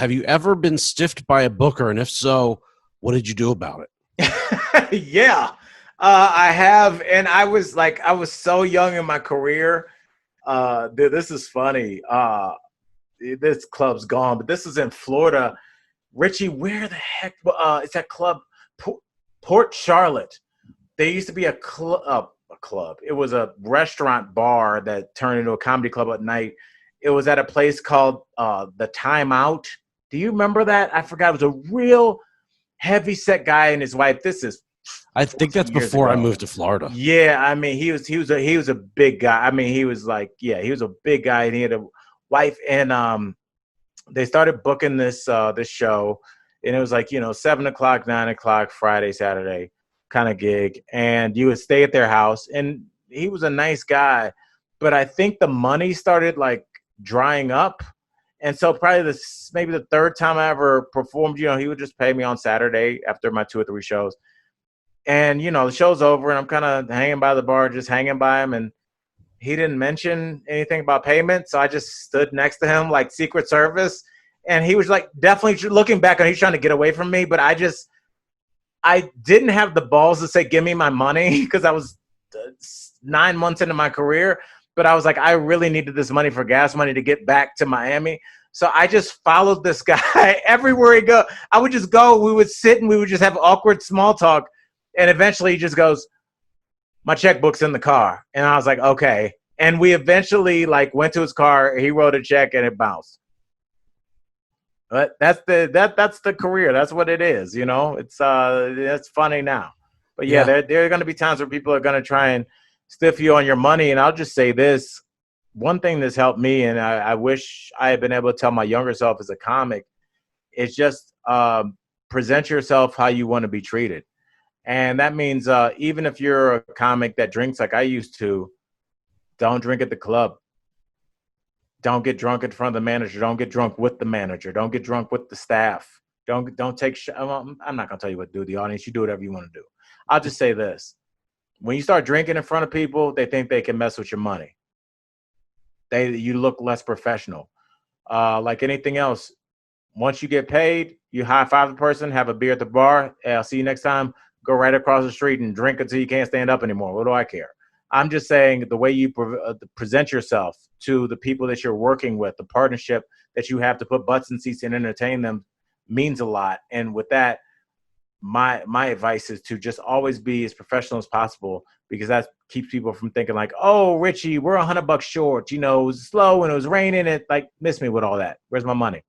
have you ever been stiffed by a booker? And if so, what did you do about it? Yeah, I have. And I was so young in my career. Dude, this is funny. This club's gone, but this is in Florida. Richie, where the heck is that club? Port Charlotte. There used to be a club. It was a restaurant bar that turned into a comedy club at night. It was at a place called the Time Out. Do you remember that? I forgot. It was a real heavy set guy and his wife. This is I think that's before I moved to Florida. Yeah, I mean he was a big guy. I mean he was he was a big guy and he had a wife and they started booking this show and it was 7 o'clock, 9 o'clock, Friday, Saturday kind of gig, and you would stay at their house. And he was a nice guy, but I think the money started drying up. And so probably maybe the third time I ever performed, he would just pay me on Saturday after my 2 or 3 shows. And, the show's over and I'm kind of hanging by the bar, just hanging by him. And he didn't mention anything about payment. So I just stood next to him like Secret Service. And he was definitely looking back and he's trying to get away from me. But I didn't have the balls to say, give me my money, because I was 9 months into my career. But I was I really needed this money for gas money to get back to Miami. So I just followed this guy everywhere he go. I would just go. We would sit and we would just have awkward small talk. And eventually he just goes, my checkbook's in the car. And I was like, okay. And we eventually went to his car. He wrote a check and it bounced. But that's the career. That's what it is. It's funny now. But yeah. There are going to be times where people are going to try and stiff you on your money. And I'll just say this. One thing that's helped me, and I wish I had been able to tell my younger self as a comic, is just present yourself how you want to be treated. And that means even if you're a comic that drinks like I used to, don't drink at the club. Don't get drunk in front of the manager. Don't get drunk with the manager. Don't get drunk with the staff. Don't take I'm not going to tell you what to do, the audience. You do whatever you want to do. I'll just say this. When you start drinking in front of people, they think they can mess with your money. You look less professional. Like anything else, once you get paid, you high-five the person, have a beer at the bar. Hey, I'll see you next time. Go right across the street and drink until you can't stand up anymore. What do I care? I'm just saying the way you present yourself to the people that you're working with, the partnership that you have to put butts in seats and entertain them means a lot. And with that, my advice is to just always be as professional as possible, because that keeps people from thinking oh, Richie, we're $100 short. It was slow and it was raining. Miss me with all that. Where's my money?